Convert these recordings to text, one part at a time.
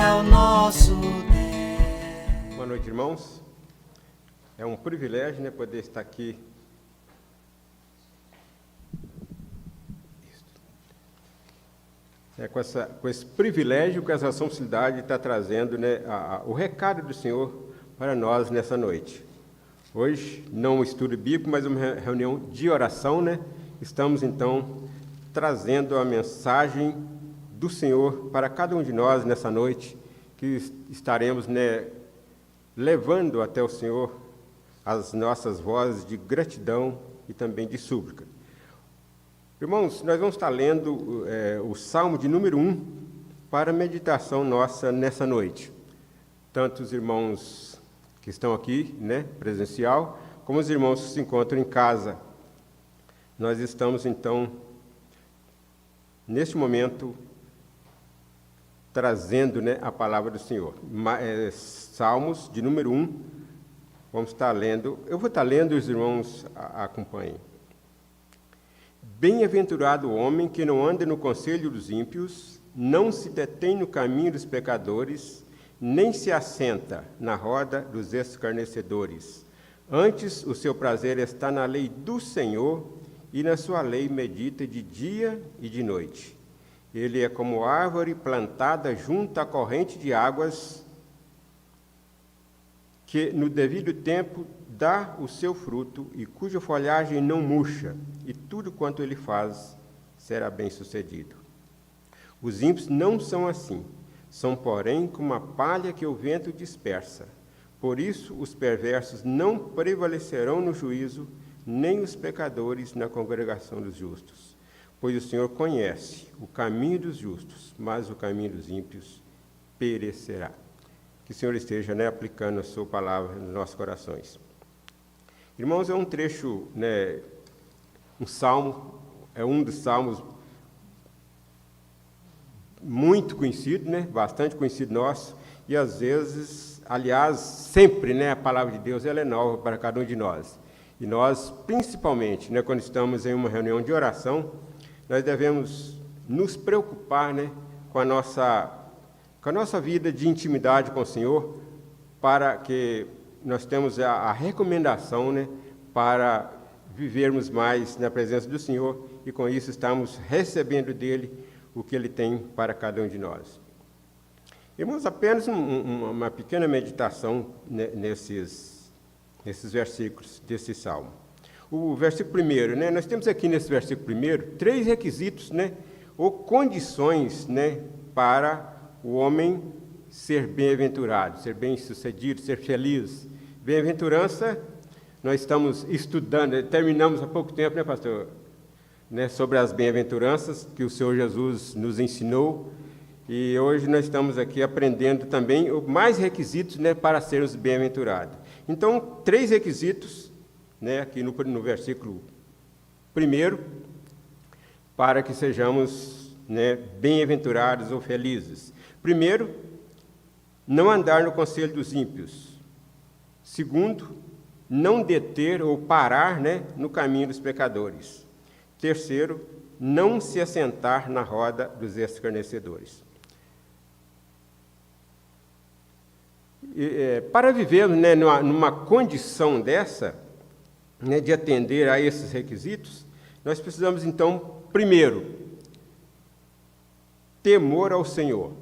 é o nosso Deus. Boa noite, irmãos. É um privilégio, né, poder estar aqui. Com esse privilégio que essa São Cidade está trazendo, né, o recado do Senhor para nós nessa noite. Hoje, não um estudo bíblico, mas uma reunião de oração, né? Estamos, então, trazendo a mensagem do Senhor para cada um de nós nessa noite, que estaremos, né, levando até o Senhor as nossas vozes de gratidão e também de súplica. Irmãos, nós vamos estar lendo o Salmo de número 1 para a meditação nossa nessa noite. Tanto os irmãos que estão aqui, né, presencial, como os irmãos que se encontram em casa. Nós estamos, então, neste momento, trazendo, né, a palavra do Senhor. Salmos de número 1, vamos estar lendo. Eu vou estar lendo e os irmãos acompanhem. Bem-aventurado o homem que não anda no conselho dos ímpios, não se detém no caminho dos pecadores, nem se assenta na roda dos escarnecedores. Antes, o seu prazer está na lei do Senhor, e na sua lei medita de dia e de noite. Ele é como árvore plantada junto à corrente de águas, que no devido tempo dá o seu fruto e cuja folhagem não murcha, e tudo quanto ele faz será bem-sucedido. Os ímpios não são assim, são, porém, como a palha que o vento dispersa. Por isso, os perversos não prevalecerão no juízo, nem os pecadores na congregação dos justos. Pois o Senhor conhece o caminho dos justos, mas o caminho dos ímpios perecerá. Que o Senhor esteja, né, aplicando a sua palavra nos nossos corações. Irmãos, é um trecho, né, um salmo, é um dos salmos muito conhecido, né, bastante conhecido nosso, e às vezes, aliás, sempre, né, a palavra de Deus ela é nova para cada um de nós. E nós, principalmente, né, quando estamos em uma reunião de oração, nós devemos nos preocupar, né, com a nossa vida de intimidade com o Senhor, para que nós temos a recomendação, né, para vivermos mais na presença do Senhor e, com isso, estamos recebendo dele o que ele tem para cada um de nós. Irmãos, apenas uma pequena meditação, né, nesses versículos desse salmo. O versículo primeiro, né, nós temos aqui nesse versículo primeiro 3 requisitos, né, ou condições, né, para o homem ser bem-aventurado, ser bem-sucedido, ser feliz. Bem-aventurança, nós estamos estudando, terminamos há pouco tempo, né, pastor? Né, sobre as bem-aventuranças que o Senhor Jesus nos ensinou. E hoje nós estamos aqui aprendendo também mais requisitos, né, para sermos bem-aventurados. Então, 3 requisitos, né, aqui no versículo 1, para que sejamos, né, bem-aventurados ou felizes. Primeiro, não andar no conselho dos ímpios. Segundo, não deter ou parar, né, no caminho dos pecadores. Terceiro, não se assentar na roda dos escarnecedores. Para vivermos, né, numa condição dessa, né, de atender a esses requisitos, nós precisamos, então, primeiro, temor ao Senhor.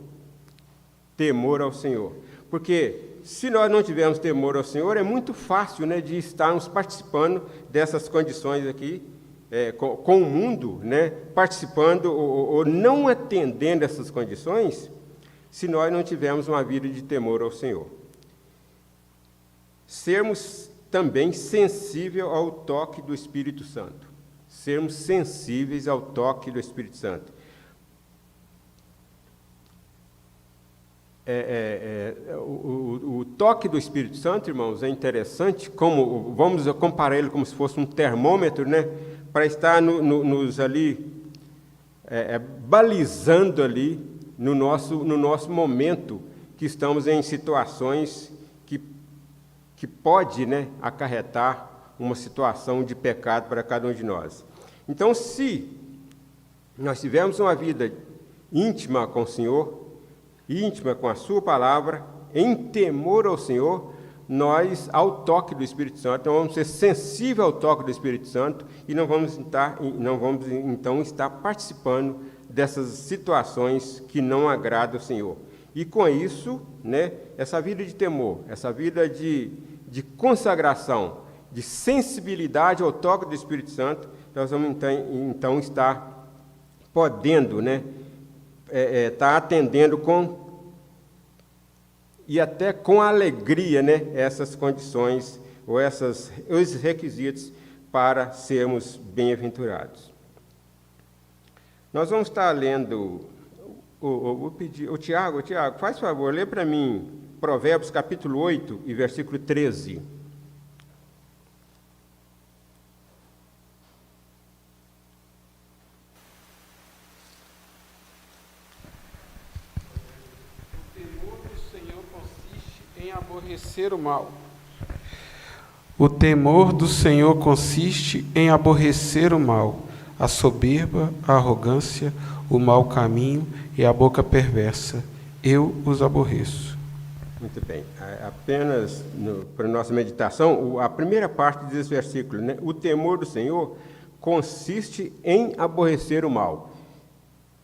Temor ao Senhor. Porque se nós não tivermos temor ao Senhor, é muito fácil, né, de estarmos participando dessas condições aqui, com o mundo, né, participando ou não atendendo essas condições, se nós não tivermos uma vida de temor ao Senhor. Sermos também sensíveis ao toque do Espírito Santo. Sermos sensíveis ao toque do Espírito Santo. O toque do Espírito Santo, irmãos, é interessante, como vamos comparar ele como se fosse um termômetro, né, para estar nos ali, balizando ali no nosso momento, que estamos em situações que pode, né, acarretar uma situação de pecado para cada um de nós. Então, se nós tivermos uma vida íntima com o Senhor, íntima com a sua palavra, em temor ao Senhor, nós, ao toque do Espírito Santo, nós vamos ser sensíveis ao toque do Espírito Santo e não vamos então estar participando dessas situações que não agradam ao Senhor. E com isso, né, essa vida de temor, essa vida de consagração, de sensibilidade ao toque do Espírito Santo, nós vamos então estar podendo, né, estar atendendo e até com alegria, né, essas condições ou esses requisitos para sermos bem-aventurados. Nós vamos estar lendo, vou pedir, Tiago, faz favor, lê para mim Provérbios capítulo 8 e versículo 13. Aborrecer o mal. O temor do Senhor consiste em aborrecer o mal, a soberba, a arrogância, o mau caminho e a boca perversa. Eu os aborreço. Muito bem. Apenas para a nossa meditação, a primeira parte desse versículo, né? O temor do Senhor consiste em aborrecer o mal.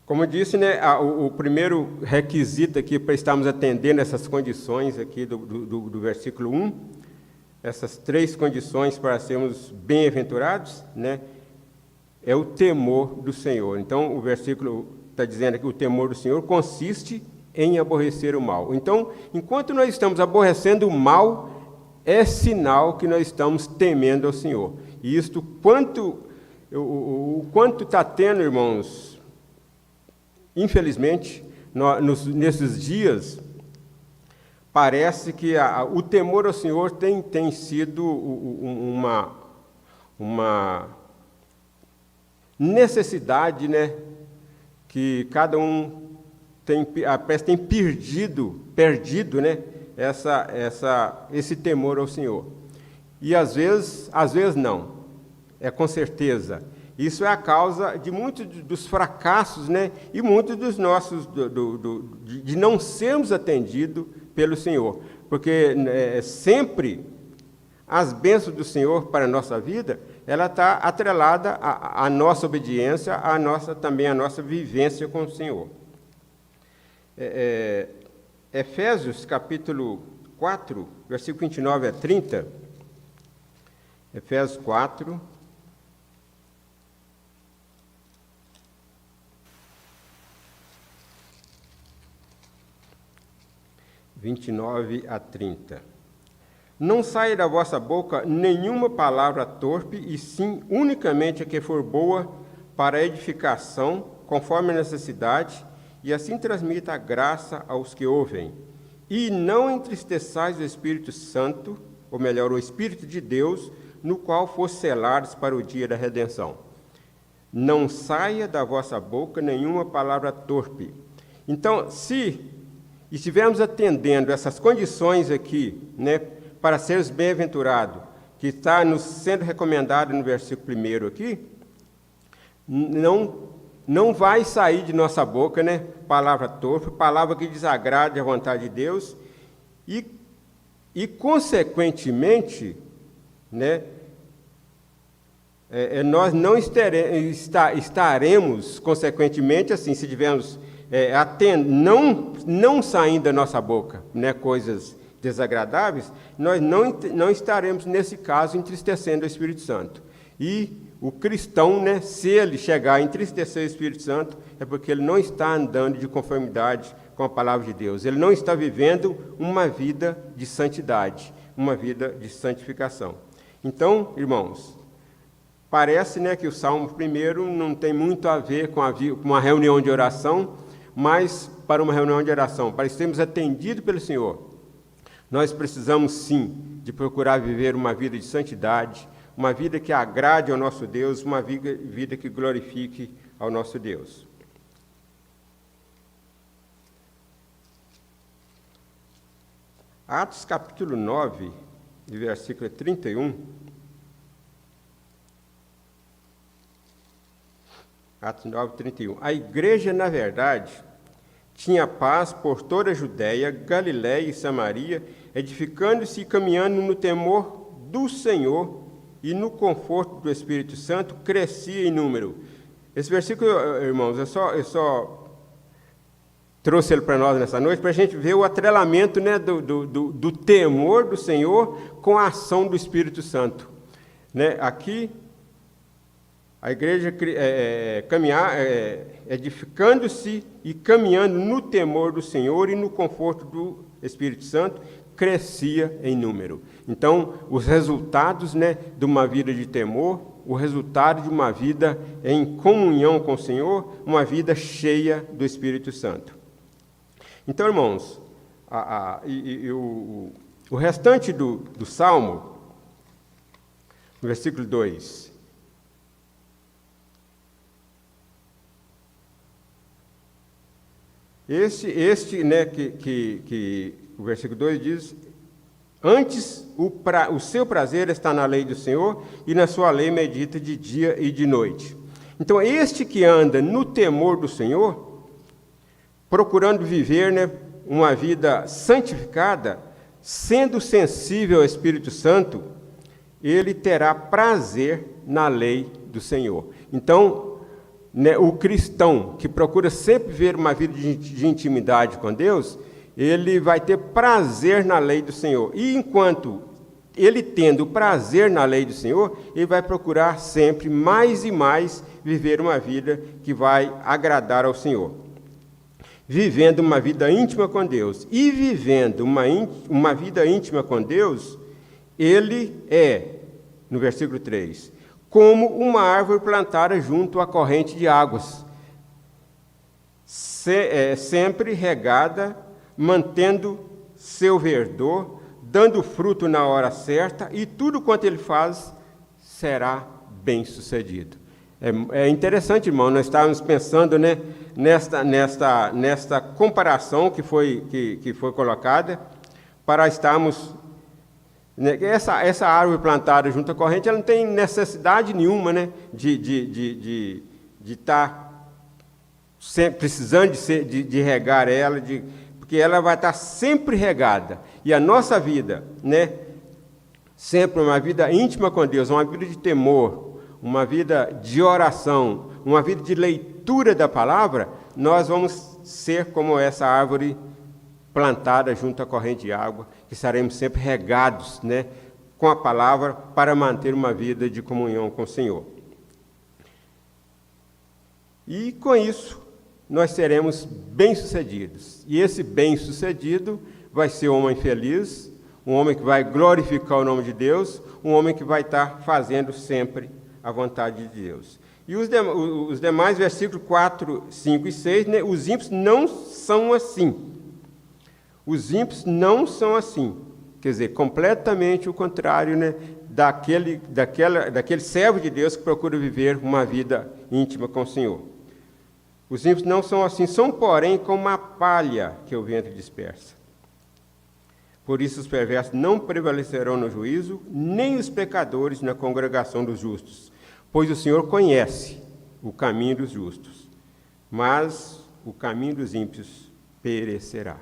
Como eu disse, né, o primeiro requisito aqui para estarmos atendendo essas condições aqui do versículo 1, essas 3 condições para sermos bem-aventurados, né, é o temor do Senhor. Então, o versículo está dizendo que o temor do Senhor consiste em aborrecer o mal. Então, enquanto nós estamos aborrecendo o mal, é sinal que nós estamos temendo ao Senhor. E isto, o quanto está tendo, irmãos, infelizmente, nesses dias, parece que o temor ao Senhor tem sido uma necessidade, né, que cada um tem perdido, né, esse temor ao Senhor. E às vezes não, é com certeza. Isso é a causa de muitos dos fracassos, né, e muitos dos nossos, de não sermos atendidos pelo Senhor. Porque sempre as bênçãos do Senhor para a nossa vida, ela está atrelada à nossa obediência, também à nossa vivência com o Senhor. Efésios, capítulo 4, versículo 29 a 30. Efésios 4, 29 a 30. Não saia da vossa boca nenhuma palavra torpe, e sim unicamente a que for boa para a edificação, conforme a necessidade, e assim transmita a graça aos que ouvem. E não entristeçais o Espírito Santo, ou melhor, o Espírito de Deus, no qual foste selados para o dia da redenção. Não saia da vossa boca nenhuma palavra torpe. Então, se estivermos atendendo essas condições aqui, né, para seres bem-aventurados, que está nos sendo recomendado no versículo 1 aqui, não vai sair de nossa boca, né, palavra torpe, palavra que desagrade a vontade de Deus, e consequentemente, né, nós não estaremos, consequentemente, assim, se tivermos não saindo da nossa boca, né, coisas desagradáveis, nós não estaremos, nesse caso, entristecendo o Espírito Santo. E o cristão, né, se ele chegar a entristecer o Espírito Santo, é porque ele não está andando de conformidade com a palavra de Deus. Ele não está vivendo uma vida de santidade, uma vida de santificação. Então, irmãos, parece, né, que o Salmo 1 não tem muito a ver com uma reunião de oração, mas para uma reunião de oração, para sermos atendidos pelo Senhor, nós precisamos sim de procurar viver uma vida de santidade, uma vida que agrade ao nosso Deus, uma vida que glorifique ao nosso Deus. Atos capítulo 9, versículo 31. Atos 9, 31. A igreja, na verdade, tinha paz por toda a Judéia, Galiléia e Samaria, edificando-se e caminhando no temor do Senhor e no conforto do Espírito Santo, crescia em número. Esse versículo, irmãos, eu só trouxe ele para nós nessa noite, para a gente ver o atrelamento, né, do temor do Senhor com a ação do Espírito Santo. Né? Aqui, a igreja edificando-se e caminhando no temor do Senhor e no conforto do Espírito Santo, crescia em número. Então, os resultados, né, de uma vida de temor, o resultado de uma vida em comunhão com o Senhor, uma vida cheia do Espírito Santo. Então, irmãos, o restante do Salmo, no versículo 2, né, que o versículo 2 diz: antes o seu prazer está na lei do Senhor, e na sua lei medita de dia e de noite. Então, este que anda no temor do Senhor, procurando viver, né, uma vida santificada, sendo sensível ao Espírito Santo, ele terá prazer na lei do Senhor. Então, né, o cristão que procura sempre viver uma vida de intimidade com Deus, ele vai ter prazer na lei do Senhor. E enquanto ele tendo prazer na lei do Senhor, ele vai procurar sempre mais e mais viver uma vida que vai agradar ao Senhor. Vivendo uma vida íntima com Deus. E vivendo uma vida íntima com Deus, ele é, no versículo 3, como uma árvore plantada junto à corrente de águas, sempre regada, mantendo seu verdor, dando fruto na hora certa, e tudo quanto ele faz será bem-sucedido. É interessante, irmão, nós estávamos pensando, né, nesta comparação que foi colocada, para estarmos... Né, essa árvore plantada junto à corrente, ela não tem necessidade nenhuma, né, de estar sempre precisando de regar ela, porque ela vai estar sempre regada. E a nossa vida, né, sempre uma vida íntima com Deus, uma vida de temor, uma vida de oração, uma vida de leitura da palavra, nós vamos ser como essa árvore plantada junto à corrente de água, que estaremos sempre regados, né, com a palavra para manter uma vida de comunhão com o Senhor. E com isso, nós seremos bem-sucedidos. E esse bem-sucedido vai ser um homem feliz, um homem que vai glorificar o nome de Deus, um homem que vai estar fazendo sempre a vontade de Deus. E os demais versículos 4, 5 e 6, né, os ímpios não são assim. Os ímpios não são assim. Quer dizer, completamente o contrário, né, daquele servo de Deus que procura viver uma vida íntima com o Senhor. Os ímpios não são assim, são, porém, como a palha que o vento dispersa. Por isso os perversos não prevalecerão no juízo, nem os pecadores na congregação dos justos. Pois o Senhor conhece o caminho dos justos, mas o caminho dos ímpios perecerá.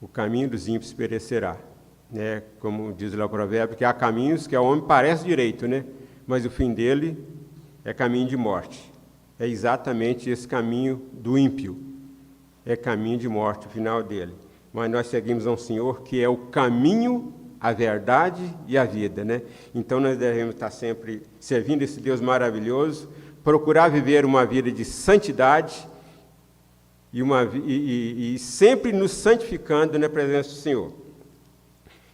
O caminho dos ímpios perecerá. Né? Como diz lá o provérbio, que há caminhos que ao homem parece direito, né? Mas o fim dele é caminho de morte. É exatamente esse caminho do ímpio. É caminho de morte o final dele. Mas nós seguimos a um Senhor que é o caminho, a verdade e a vida, né? Então nós devemos estar sempre servindo esse Deus maravilhoso, procurar viver uma vida de santidade e sempre nos santificando na presença do Senhor.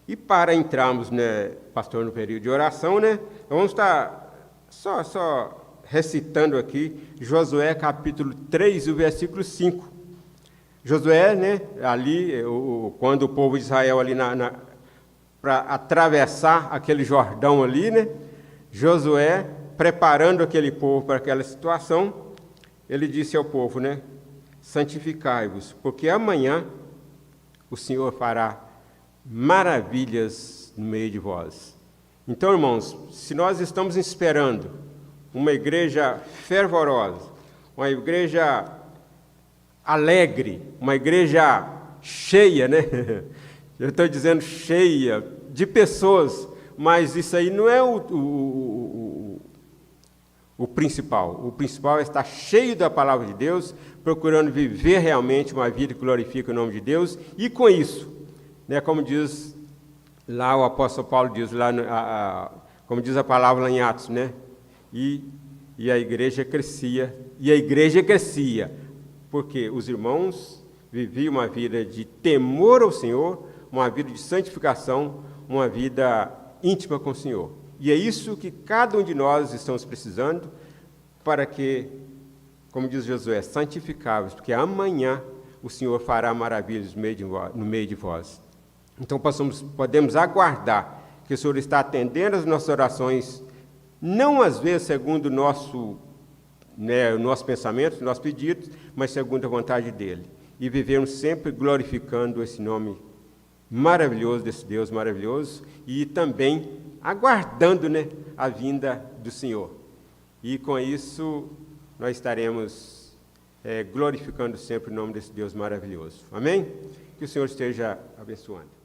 E para entrarmos, né, pastor, no período de oração, né, vamos estar só recitando aqui Josué capítulo 3, o versículo 5. Josué, né, ali, quando o povo de Israel ali para atravessar aquele Jordão ali, né, Josué, preparando aquele povo para aquela situação, ele disse ao povo, né, santificai-vos, porque amanhã o Senhor fará maravilhas no meio de vós. Então, irmãos, se nós estamos esperando uma igreja fervorosa, uma igreja alegre, uma igreja cheia, né? Eu estou dizendo cheia de pessoas, mas isso aí não é o principal. O principal é estar cheio da palavra de Deus, procurando viver realmente uma vida que glorifica o nome de Deus, e com isso, né, como diz lá o apóstolo Paulo, diz lá, como diz a palavra lá em Atos, né? E a igreja crescia, porque os irmãos viviam uma vida de temor ao Senhor, uma vida de santificação, uma vida íntima com o Senhor. E é isso que cada um de nós estamos precisando para que, como diz Josué, santificáveis, porque amanhã o Senhor fará maravilhas no meio de vós. Então podemos aguardar que o Senhor está atendendo as nossas orações, não às vezes segundo o nosso pensamento, nossos pedidos, mas segundo a vontade dEle. E vivermos sempre glorificando esse nome maravilhoso, desse Deus maravilhoso, e também aguardando, né, a vinda do Senhor. E com isso nós estaremos glorificando sempre o nome desse Deus maravilhoso. Amém? Que o Senhor esteja abençoando.